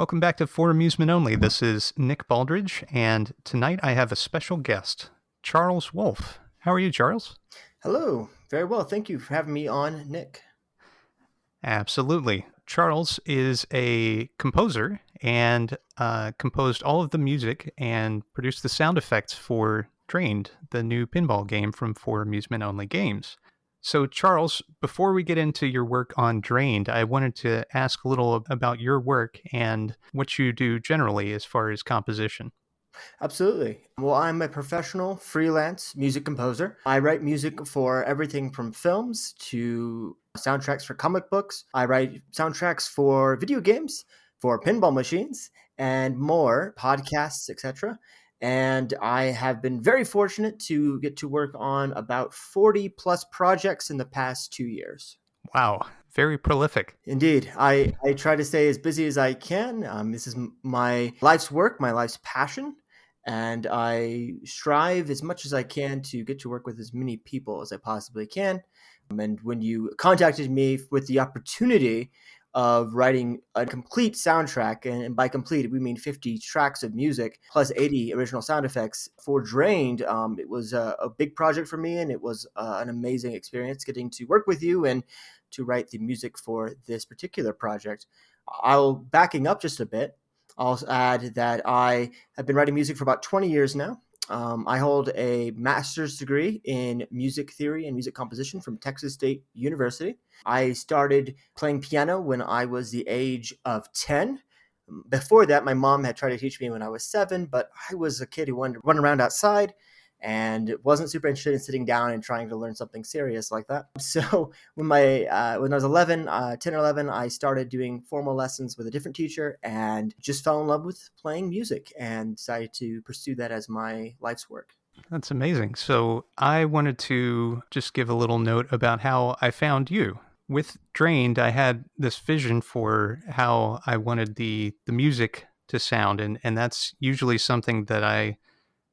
Welcome back to For Amusement Only. This is Nick Baldridge, and tonight I have a special guest, Charles Wolfe. How are you, Charles? Hello. Very well. Thank you for having me on, Nick. Absolutely. Charles is a composer and composed all of the music and produced the sound effects for Drained, the new pinball game from For Amusement Only Games. So, Charles, before we get into your work on Drained, I wanted to ask a little about your work and what you do generally as far as composition. Absolutely. Well, I'm a professional freelance music composer. I write music for everything from films to soundtracks for comic books. I write soundtracks for video games, for pinball machines, and more, podcasts, etc. And I have been very fortunate to get to work on about 40 plus projects in the past 2 years. Wow, very prolific. Indeed. I try to stay as busy as I can. This is my life's work, my life's passion. And I strive as much as I can to get to work with as many people as I possibly can. And when you contacted me with the opportunity of writing a complete soundtrack, and by complete, we mean 50 tracks of music plus 80 original sound effects for Drained, it was a big project for me, and it was an amazing experience getting to work with you and to write the music for this particular project. I'll backing up just a bit. I'll add that I have been writing music for about 20 years now. I hold a master's degree in music theory and music composition from Texas State University. I started playing piano when I was the age of 10. Before that, my mom had tried to teach me when I was 7, but I was a kid who wanted to run around outside and wasn't super interested in sitting down and trying to learn something serious like that. So when I was 11, 10 or 11, I started doing formal lessons with a different teacher and just fell in love with playing music and decided to pursue that as my life's work. That's amazing. So, I wanted to just give a little note about how I found you. With Drained, I had this vision for how I wanted the music to sound, and that's usually something that I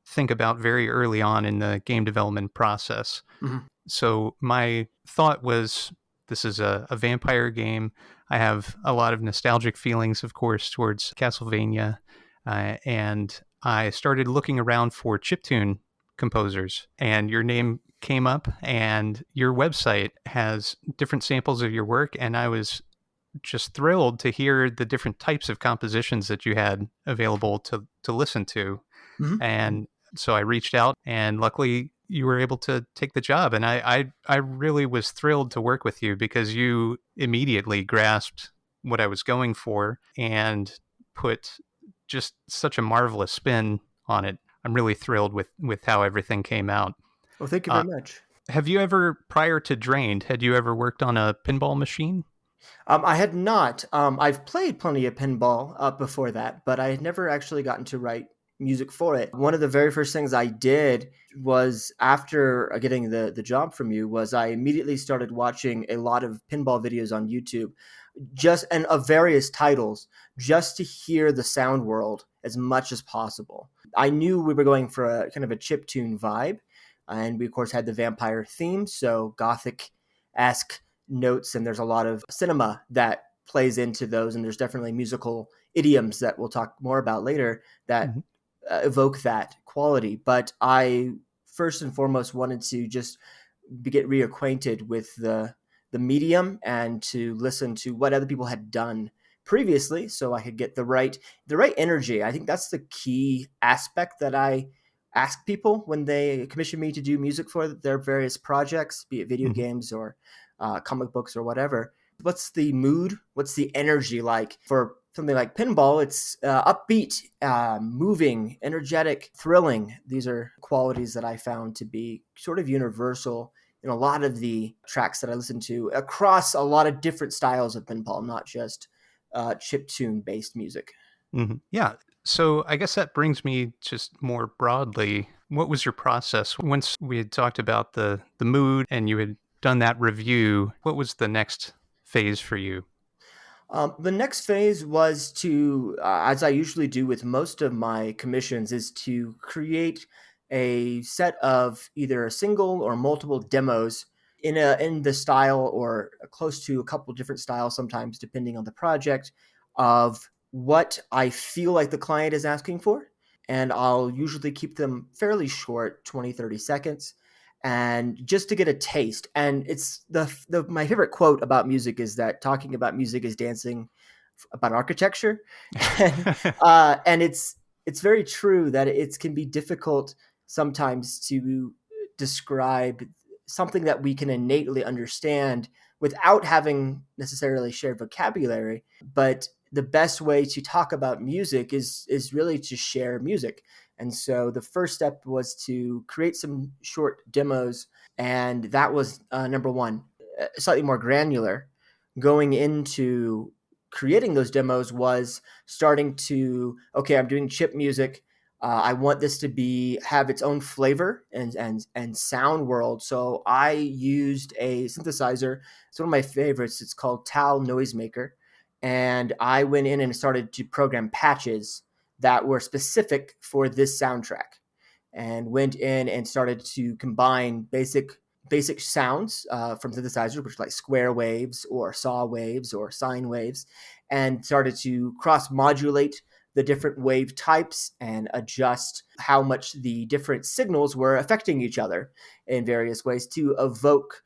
think about very early on in the game development process. Mhm. So my thought was, this is a vampire game. I have a lot of nostalgic feelings, of course, towards Castlevania. And I started looking around for chiptune composers, and your name came up, and your website has different samples of your work. And I was just thrilled to hear the different types of compositions that you had available to listen to. Mhm. And so I reached out, and luckily you were able to take the job. And I really was thrilled to work with you because you immediately grasped what I was going for and put just such a marvelous spin on it. I'm really thrilled with how everything came out. Well, thank you Uh, very much. have you ever, prior to Drained, had you ever worked on a pinball machine? I had not. I've played plenty of pinball before that, but I had never actually gotten to write music for it. One of the very first things I did was after getting the job from you was I immediately started watching a lot of pinball videos on YouTube, just and of various titles, just to hear the sound world as much as possible. I knew we were going for a kind of a chiptune vibe, and we of course had the vampire theme, so gothic esque notes, and there's a lot of cinema that plays into those, and there's definitely musical idioms that we'll talk more about later that Mhm. evoke that quality. But I first and foremost wanted to just get reacquainted with the medium and to listen to what other people had done previously, so I could get the right energy. I think that's the key aspect that I ask people when they commission me to do music for their various projects, be it video Mhm. games or comic books or whatever. What's the mood? What's the energy like for something like pinball? It's upbeat, moving, energetic, thrilling. These are qualities that I found to be sort of universal in a lot of the tracks that I listen to across a lot of different styles of pinball, not just chip tune based music. Yeah. So I guess that brings me just more broadly. What was your process once we had talked about the mood and you had done that review? What was the next phase for you? The next phase was to, as I usually do with most of my commissions, is to create a set of either a single or multiple demos in the style or close to a couple different styles, sometimes depending on the project, of what I feel like the client is asking for. And I'll usually keep them fairly short, 20, 30 seconds, and just to get a taste. And it's my favorite quote about music is that talking about music is dancing about architecture. and and it's very true that it can be difficult sometimes to describe something that we can innately understand without having necessarily shared vocabulary. But the best way to talk about music is really to share music. And so the first step was to create some short demos, and that was number one. Slightly more granular, going into creating those demos was starting to, okay, I'm doing chip music. I want this to be have its own flavor and sound world. So I used a synthesizer. It's one of my favorites. It's called Tal Noisemaker, and I went in and started to program patches that were specific for this soundtrack, and went in and started to combine basic sounds from synthesizers, which are like square waves or saw waves or sine waves, and started to cross modulate the different wave types and adjust how much the different signals were affecting each other in various ways to evoke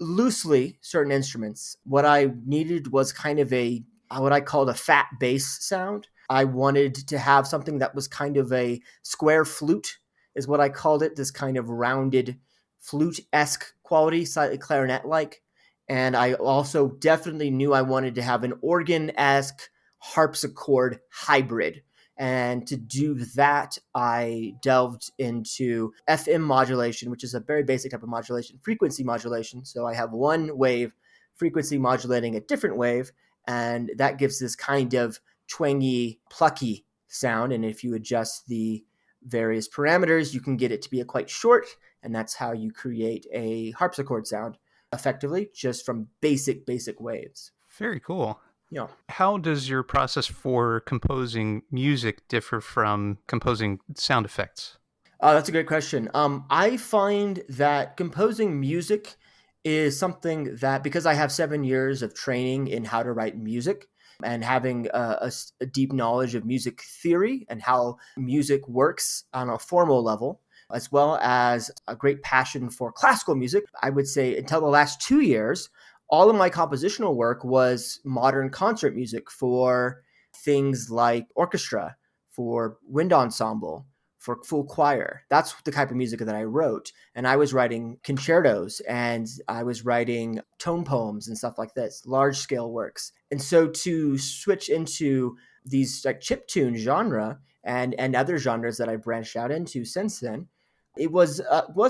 loosely certain instruments. What I needed was kind of a what I called a fat bass sound. I wanted to have something that was kind of a square flute, is what I called it, this kind of rounded flute-esque quality, slightly clarinet-like. And I also definitely knew I wanted to have an organ-esque harpsichord hybrid. And to do that, I delved into FM modulation, which is a very basic type of modulation, frequency modulation. So I have one wave frequency modulating a different wave, and that gives this kind of twangy, plucky sound. And if you adjust the various parameters, you can get it to be a quite short, and that's how you create a harpsichord sound effectively, just from basic waves. Very cool. Yeah. How does your process for composing music differ from composing sound effects? That's a great question. I find that composing music is something that, because I have 7 years of training in how to write music and having a deep knowledge of music theory and how music works on a formal level, as well as a great passion for classical music, I would say until the last 2 years, all of my compositional work was modern concert music for things like orchestra, for wind ensemble, for full choir. That's the type of music that I wrote. And I was writing concertos and I was writing tone poems and stuff like this, large scale works. And so to switch into these like chiptune genre and other genres that I branched out into since then, it was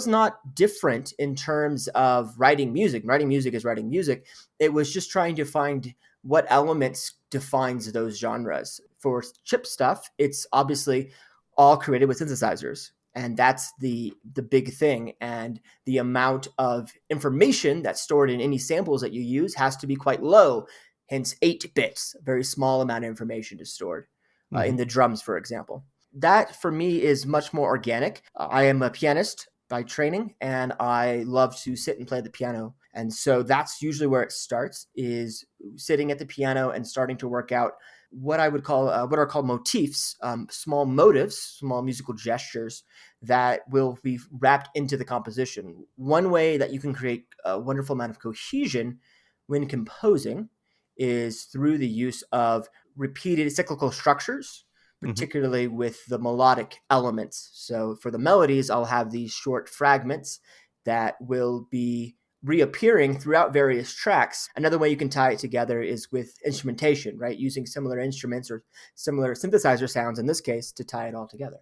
not different in terms of writing music. Writing music is writing music. It was just trying to find what elements defines those genres. For chip stuff, it's obviously all created with synthesizers, and that's the big thing. And the amount of information that's stored in any samples that you use has to be quite low. Hence, 8 bits, a very small amount of information is stored in the drums, for example. That for me is much more organic. I am a pianist by training, and I love to sit and play the piano. And so that's usually where it starts, is sitting at the piano and starting to work out what I would call what are called motifs, small motives, small musical gestures that will be wrapped into the composition. One way that you can create a wonderful amount of cohesion when composing is through the use of repeated cyclical structures, particularly with the melodic elements. So for the melodies, I'll have these short fragments that will be reappearing throughout various tracks. Another way you can tie it together is with instrumentation, right? Using similar instruments or similar synthesizer sounds in this case to tie it all together.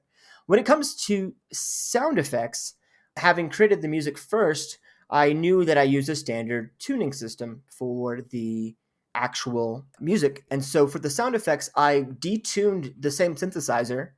When it comes to sound effects, having created the music first, I knew that I used a standard tuning system for the actual music. And so for the sound effects, I detuned the same synthesizer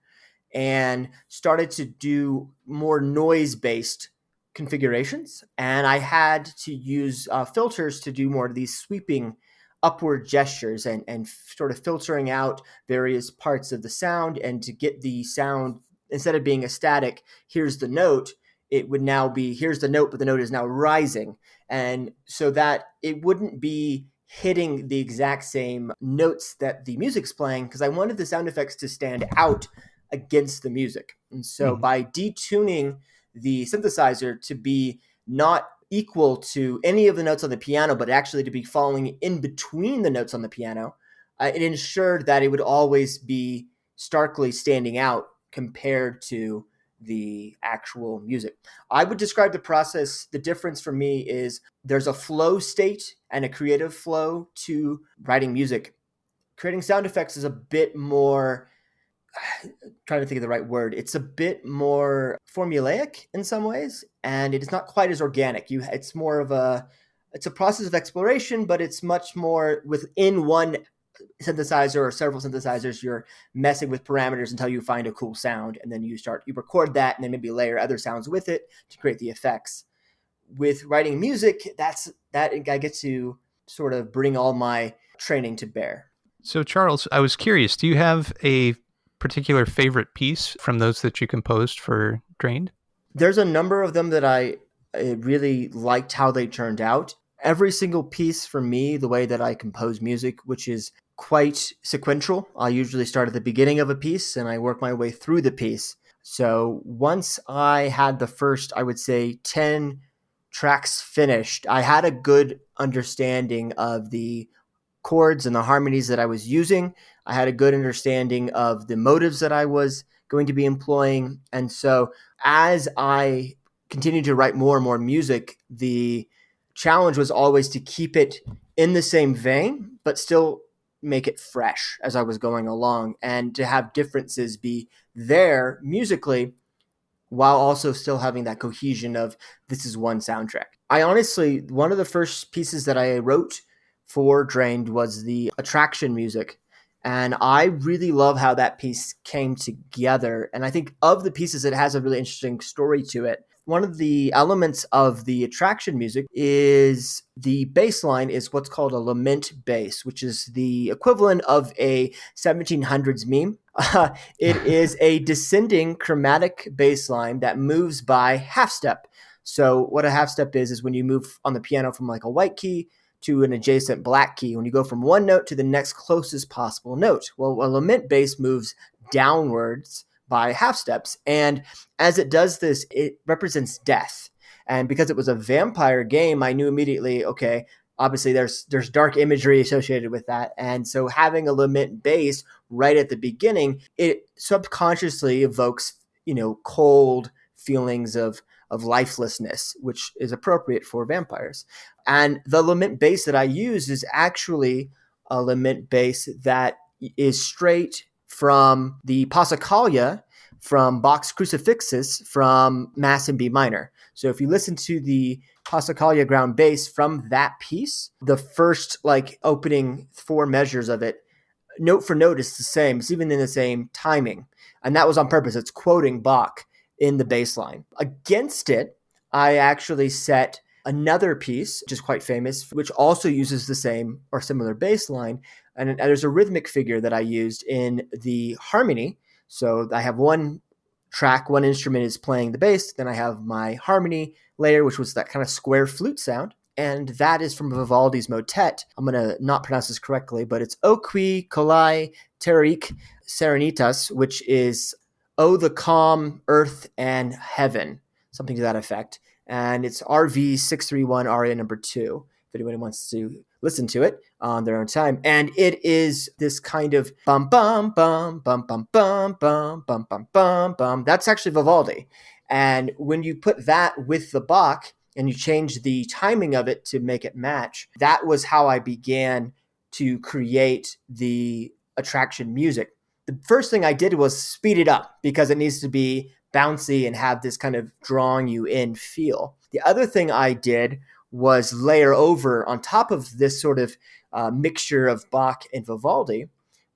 and started to do more noise-based configurations. And I had to use filters to do more of these sweeping upward gestures and sort of filtering out various parts of the sound, and to get the sound, instead of being a static, here's the note, it would now be, here's the note, but the note is now rising. And so that it wouldn't be hitting the exact same notes that the music's playing, because I wanted the sound effects to stand out against the music. And so by detuning the synthesizer to be not equal to any of the notes on the piano, but actually to be falling in between the notes on the piano, it ensured that it would always be starkly standing out compared to the actual music. I would describe the process. The difference for me is there's a flow state and a creative flow to writing music. Creating sound effects is a bit more, trying to think of the right word. It's a bit more formulaic in some ways, and it is not quite as organic. It's more of it's a process of exploration, but it's much more within one synthesizer or several synthesizers. You're messing with parameters until you find a cool sound, and then you record that, and then maybe layer other sounds with it to create the effects. With writing music, that I get to sort of bring all my training to bear. So Charles, I was curious, do you have a particular favorite piece from those that you composed for Drained? There's a number of them that I really liked how they turned out. Every single piece for me, the way that I compose music, which is quite sequential. I usually start at the beginning of a piece and I work my way through the piece. So once I had the first, I would say, 10 tracks finished, I had a good understanding of the chords and the harmonies that I was using. I had a good understanding of the motives that I was going to be employing. And so as I continued to write more and more music, the challenge was always to keep it in the same vein, but still make it fresh as I was going along, and to have differences be there musically while also still having that cohesion of this is one soundtrack. I honestly, one of the first pieces that I wrote for Drained was the attraction music. And I really love how that piece came together. And I think of the pieces, it has a really interesting story to it. One of the elements of the attraction music is the bass line is what's called a lament bass, which is the equivalent of a 1700s meme. It is a descending chromatic bass line that moves by half step. So what a half step is when you move on the piano from like a white key to an adjacent black key, when you go from one note to the next closest possible note. Well, a lament bass moves downwards by half steps. And as it does this, it represents death. And because it was a vampire game, I knew immediately, okay, obviously there's dark imagery associated with that. And so having a lament bass right at the beginning, it subconsciously evokes, cold feelings of lifelessness, which is appropriate for vampires. And the lament bass that I use is actually a lament bass that is straight from the Passacaglia from Bach's Crucifixus from Mass in B minor. So if you listen to the Passacaglia ground bass from that piece, the first opening 4 measures of it, note for note, is the same. It's even in the same timing. And that was on purpose. It's quoting Bach in the bass line. Against it, I actually set another piece, which is quite famous, which also uses the same or similar bass line. And there's a rhythmic figure that I used in the harmony. So I have one track, one instrument is playing the bass, then I have my harmony layer, which was that kind of square flute sound. And that is from Vivaldi's motet. I'm going to not pronounce this correctly, but it's O qui colai terrae serenitas, which is "Oh, the calm earth and heaven," something to that effect. And it's RV 631 aria number 2, if anybody wants to listen to it on their own time. And it is this kind of bum bum bum bum bum bum bum bum bum bum bum. That's actually Vivaldi. And when you put that with the Bach and you change the timing of it to make it match, that was how I began to create the attraction music. The first thing I did was speed it up because it needs to be bouncy and have this kind of drawing you in feel. The other thing I did was layer over on top of this sort of mixture of Bach and Vivaldi.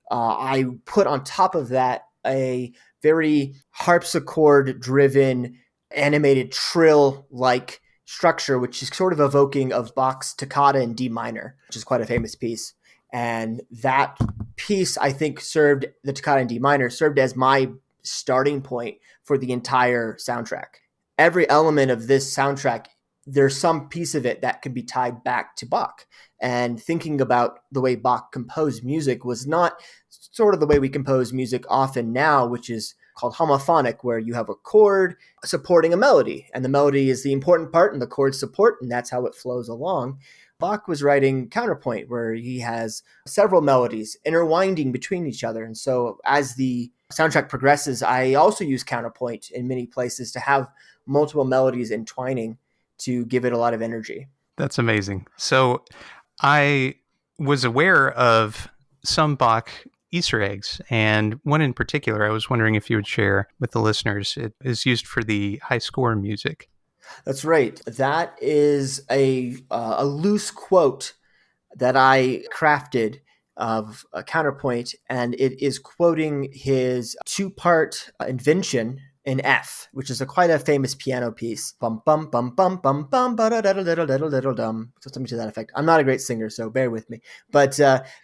I put on top of that a very harpsichord-driven animated trill-like structure, which is sort of evoking of Bach's Toccata in D minor, which is quite a famous piece. And that piece, I think, the Toccata in D minor served as my starting point for the entire soundtrack. Every element of this soundtrack there's some piece of it that can be tied back to Bach. And thinking about the way Bach composed music was not sort of the way we compose music often now, which is called homophonic, where you have a chord supporting a melody, and the melody is the important part and the chords support, and that's how it flows along. Bach was writing counterpoint, where he has several melodies interwinding between each other. And so as the soundtrack progresses, I also use counterpoint in many places to have multiple melodies entwining to give it a lot of energy. That's amazing. So I was aware of some Bach Easter eggs, and one in particular I was wondering if you would share with the listeners. It is used for the high score music. That's right. That is a loose quote that I crafted of a counterpoint, and it is quoting his two-part invention in F, which is quite a famous piano piece. Bum bum bum bum bum bum ba da da da da da da dum. So something to that effect. I'm not a great singer, so bear with me. But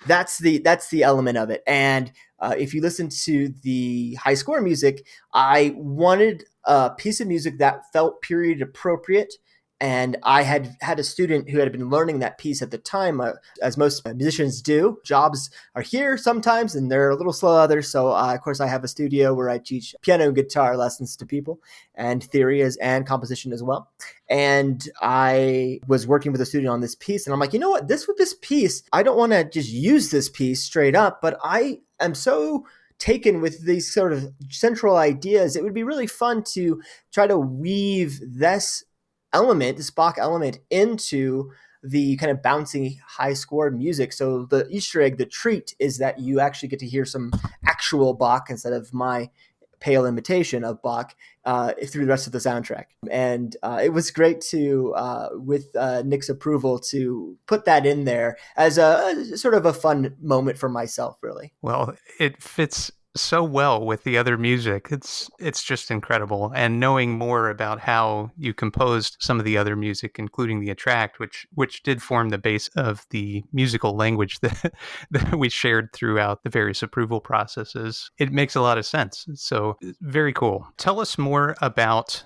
that's the element of it. And if you listen to the high score music, I wanted a piece of music that felt period appropriate. And I had a student who had been learning that piece at the time, as most musicians do. Jobs are here sometimes, and they're a little slow others. So, of course, I have a studio where I teach piano and guitar lessons to people, and theory and composition as well. And I was working with a student on this piece, and I'm like, you know what? This piece, I don't want to just use this piece straight up, but I am so taken with these sort of central ideas. It would be really fun to try to weave this Bach element, into the kind of bouncy high score music. So the Easter egg, the treat, is that you actually get to hear some actual Bach instead of my pale imitation of Bach through the rest of the soundtrack. And it was great to, with Nick's approval, to put that in there as a sort of a fun moment for myself, really. Well, it fits so well with the other music. It's just incredible. And knowing more about how you composed some of the other music, including the Attract, which did form the base of the musical language that we shared throughout the various approval processes, it makes a lot of sense. So very cool. Tell us more about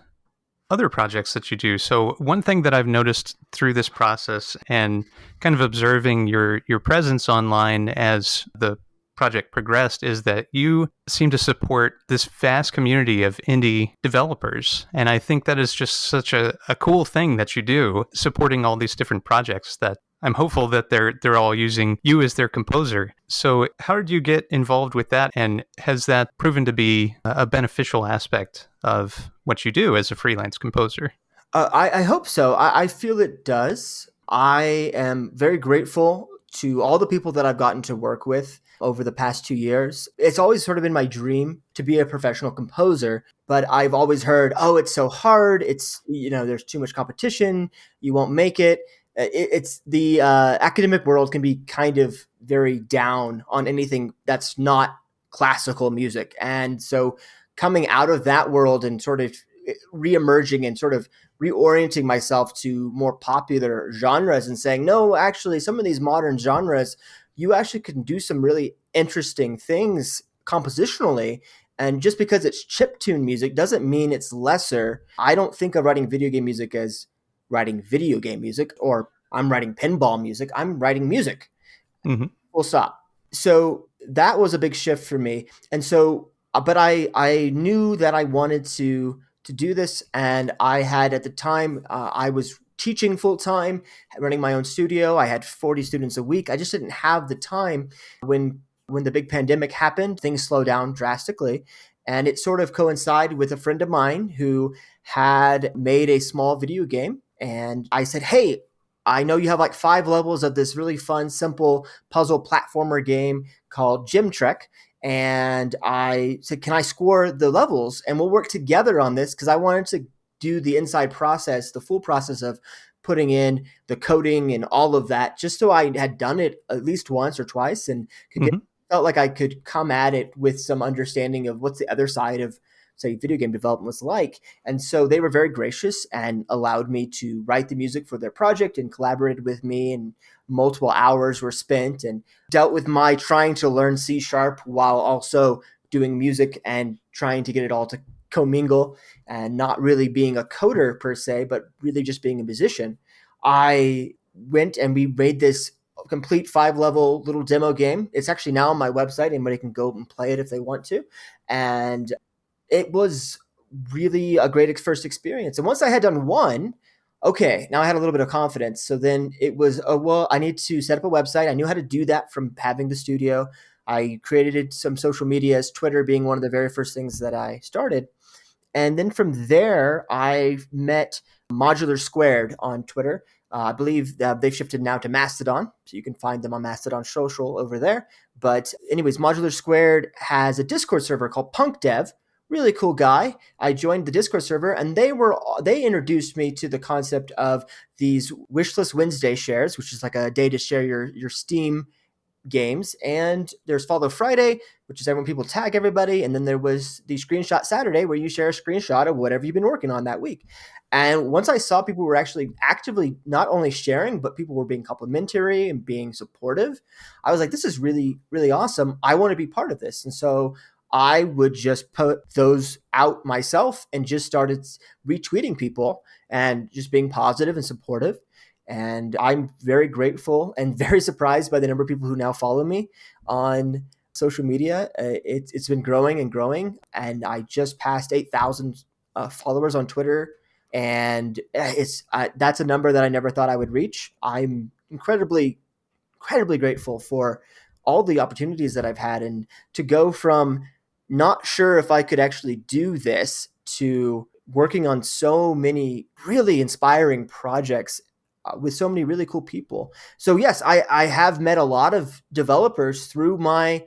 other projects that you do. So one thing that I've noticed through this process and kind of observing your presence online as the project progressed is that you seem to support this vast community of indie developers. And I think that is just such a cool thing that you do, supporting all these different projects that I'm hopeful that they're all using you as their composer. So how did you get involved with that? And has that proven to be a beneficial aspect of what you do as a freelance composer? I hope so. I feel it does. I am very grateful to all the people that I've gotten to work with over the past 2 years. It's always sort of been my dream to be a professional composer, but I've always heard, oh, it's so hard. It's, there's too much competition. You won't make it. It's the academic world can be kind of very down on anything that's not classical music. And so coming out of that world and sort of reemerging and sort of reorienting myself to more popular genres and saying, no, actually, some of these modern genres, you actually can do some really interesting things compositionally. And just because it's chiptune music doesn't mean it's lesser. I don't think of writing video game music as writing video game music, or I'm writing pinball music. I'm writing music. Mm-hmm. Full stop. So that was a big shift for me. And so, but I knew that I wanted to do this. And I had, at the time, I was teaching full time, running my own studio. I had 40 students a week. I just didn't have the time. When the big pandemic happened, things slowed down drastically. And it sort of coincided with a friend of mine who had made a small video game. And I said, hey, I know you have like 5 levels of this really fun, simple puzzle platformer game called Gym Trek. And I said, can I score the levels? And we'll work together on this, because I wanted to do the inside process, the full process of putting in the coding and all of that, just so I had done it at least once or twice and felt like I could come at it with some understanding of what's the other side of, say, video game development was like. And so they were very gracious and allowed me to write the music for their project and collaborated with me, and multiple hours were spent and dealt with my trying to learn C# while also doing music and trying to get it all to commingle and not really being a coder per se, but really just being a musician, I went and we made this complete 5-level little demo game. It's actually now on my website. Anybody can go and play it if they want to. And it was really a great first experience. And once I had done one, okay, now I had a little bit of confidence. So then it was, oh, well, I need to set up a website. I knew how to do that from having the studio. I created some social medias, Twitter being one of the very first things that I started. And then from there, I met Modular Squared on Twitter. I believe they've shifted now to Mastodon, so you can find them on Mastodon Social over there. But anyways, Modular Squared has a Discord server called PunkDev. Really cool guy. I joined the Discord server, and they introduced me to the concept of these Wishlist Wednesday shares, which is like a day to share your Steam games. And there's Follow Friday, which is when people tag everybody. And then there was the Screenshot Saturday, where you share a screenshot of whatever you've been working on that week. And once I saw people were actually actively not only sharing, but people were being complimentary and being supportive, I was like, this is really, really awesome. I want to be part of this. And so I would just put those out myself and just started retweeting people and just being positive and supportive. And I'm very grateful and very surprised by the number of people who now follow me on social media. It's been growing and growing. And I just passed 8,000 followers on Twitter. And that's a number that I never thought I would reach. I'm incredibly, incredibly grateful for all the opportunities that I've had. And to go from not sure if I could actually do this to working on so many really inspiring projects with so many really cool people. So yes, I have met a lot of developers through my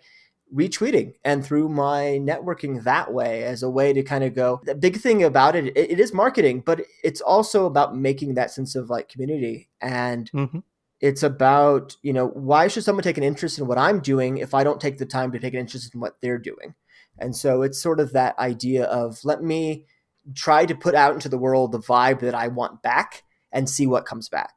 retweeting and through my networking that way, as a way to kind of go. The big thing about it is marketing, but it's also about making that sense of like community. And it's about, why should someone take an interest in what I'm doing if I don't take the time to take an interest in what they're doing? And so it's sort of that idea of, let me try to put out into the world the vibe that I want back and see what comes back.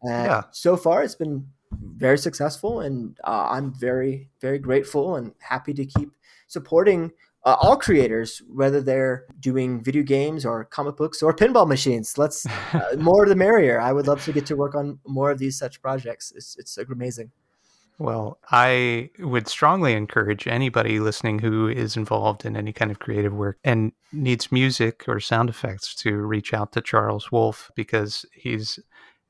And so far, it's been very successful, and I'm very, very grateful and happy to keep supporting all creators, whether they're doing video games or comic books or pinball machines. Let's more the merrier. I would love to get to work on more of these such projects. It's amazing. Well, I would strongly encourage anybody listening who is involved in any kind of creative work and needs music or sound effects to reach out to Charles Wolf, because he's,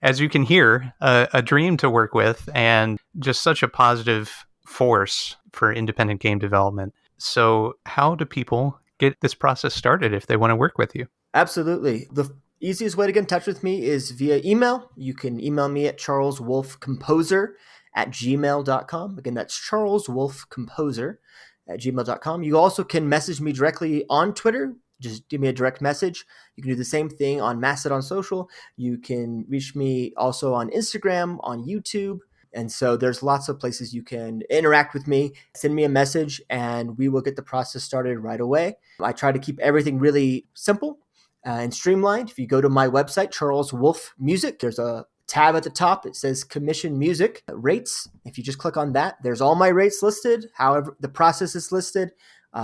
as you can hear, a dream to work with and just such a positive force for independent game development. So how do people get this process started if they want to work with you? Absolutely. The easiest way to get in touch with me is via email. You can email me at charleswolfcomposer@gmail.com. Again, that's charleswolfcomposer@gmail.com. You also can message me directly on Twitter. Just give me a direct message. You can do the same thing on Mastodon Social. You can reach me also on Instagram, on YouTube. And so there's lots of places you can interact with me, send me a message, and we will get the process started right away. I try to keep everything really simple and streamlined. If you go to my website, Charles Wolf Music, there's a tab at the top. It says Commission Music Rates. If you just click on that, there's all my rates listed. However, the process is listed.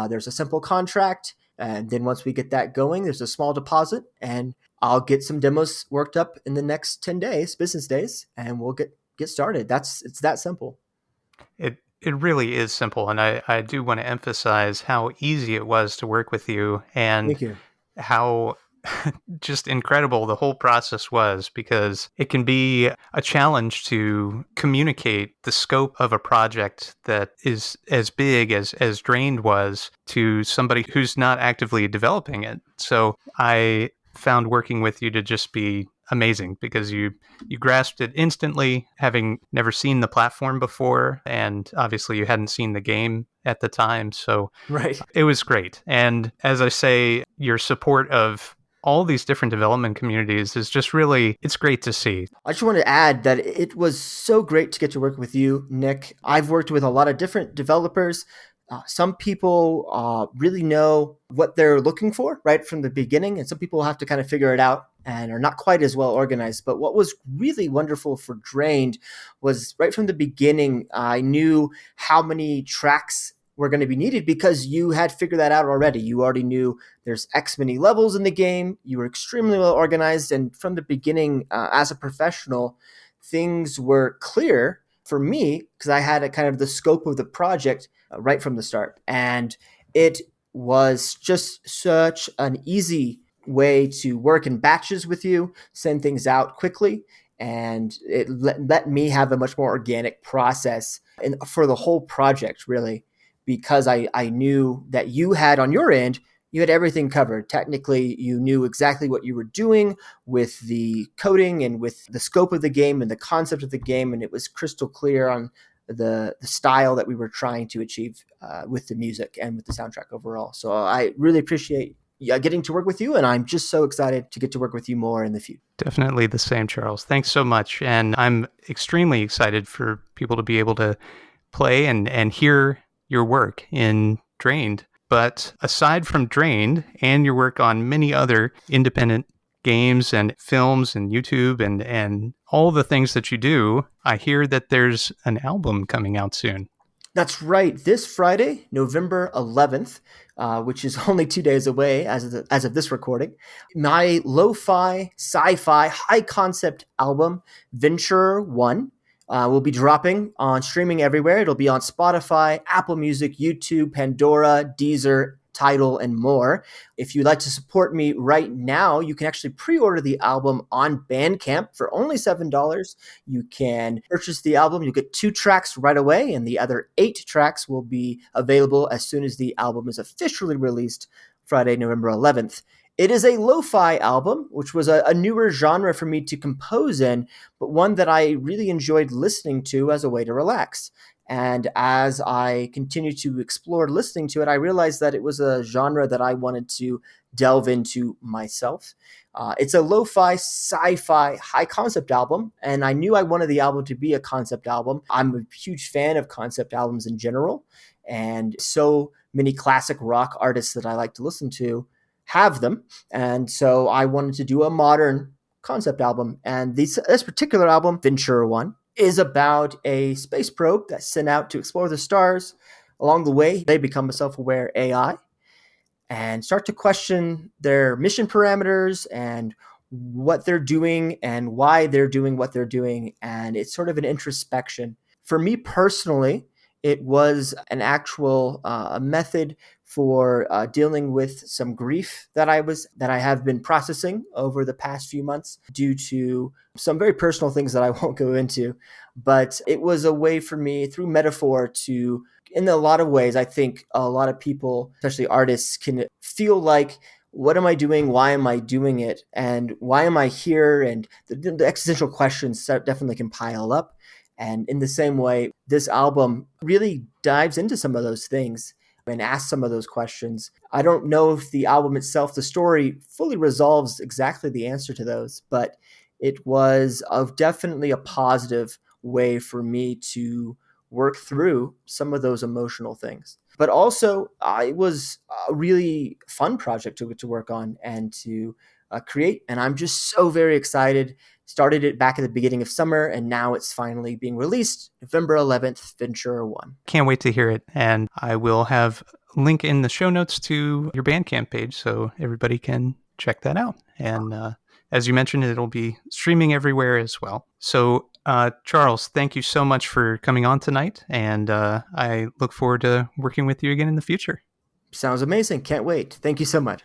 There's a simple contract. And then once we get that going, there's a small deposit, and I'll get some demos worked up in the next 10 days, business days, and we'll get started. It's that simple. It really is simple. And I do want to emphasize how easy it was to work with you, and Thank you. How just incredible the whole process was, because it can be a challenge to communicate the scope of a project that is as big as Drained was to somebody who's not actively developing it. So I found working with you to just be amazing, because you grasped it instantly, having never seen the platform before, and obviously you hadn't seen the game at the time, so right. It was great. And as I say, your support of all these different development communities is just really, it's great to see. I just want to add that it was so great to get to work with you, Nick. I've worked with a lot of different developers. Some people really know what they're looking for right from the beginning, and some people have to kind of figure it out and are not quite as well organized. But what was really wonderful for Drained was right from the beginning, I knew how many tracks were going to be needed because you had figured that out already. You already knew there's X many levels in the game. You were extremely well organized. And from the beginning, as a professional, things were clear for me because I had a kind of the scope of the project right from the start. And it was just such an easy way to work in batches with you, send things out quickly, and it let me have a much more organic process for the whole project, really, because I knew that you had on your end, you had everything covered. Technically, you knew exactly what you were doing with the coding and with the scope of the game and the concept of the game, and it was crystal clear on the style that we were trying to achieve with the music and with the soundtrack overall. So I really appreciate getting to work with you, and I'm just so excited to get to work with you more in the future. Definitely the same, Charles. Thanks so much. And I'm extremely excited for people to be able to play and hear your work in Drained. But aside from Drained and your work on many other independent games and films and YouTube and all the things that you do, I hear that there's an album coming out soon. That's right. This Friday, November 11th, which is only 2 days away as of this recording, my lo-fi, sci-fi, high-concept album, Venture 1, will be dropping on streaming everywhere. It'll be on Spotify, Apple Music, YouTube, Pandora, Deezer, Tidal, and more. If you'd like to support me right now, you can actually pre-order the album on Bandcamp for only $7. You can purchase the album. You'll get 2 tracks right away, and the other 8 tracks will be available as soon as the album is officially released Friday, November 11th. It is a lo-fi album, which was a newer genre for me to compose in, but one that I really enjoyed listening to as a way to relax. And as I continued to explore listening to it, I realized that it was a genre that I wanted to delve into myself. It's a lo-fi, sci-fi, high-concept album, and I knew I wanted the album to be a concept album. I'm a huge fan of concept albums in general, and so many classic rock artists that I like to listen to have them. And so I wanted to do a modern concept album. And this particular album, Venture 1, is about a space probe that's sent out to explore the stars. Along the way, they become a self-aware AI and start to question their mission parameters and what they're doing and why they're doing what they're doing. And it's sort of an introspection. For me personally, it was an actual method for dealing with some grief that I have been processing over the past few months due to some very personal things that I won't go into. But it was a way for me through metaphor to, in a lot of ways, I think a lot of people, especially artists, can feel like, what am I doing? Why am I doing it? And why am I here? And the existential questions definitely can pile up. And in the same way, this album really dives into some of those things and asks some of those questions. I don't know if the album itself, the story, fully resolves exactly the answer to those, but it was definitely a positive way for me to work through some of those emotional things. But also, it was a really fun project to work on and to create. And I'm just so very excited. Started it back at the beginning of summer, and now it's finally being released November 11th, Venture 1. Can't wait to hear it. And I will have a link in the show notes to your Bandcamp page so everybody can check that out. And as you mentioned, it'll be streaming everywhere as well. So, Charles, thank you so much for coming on tonight. And I look forward to working with you again in the future. Sounds amazing. Can't wait. Thank you so much.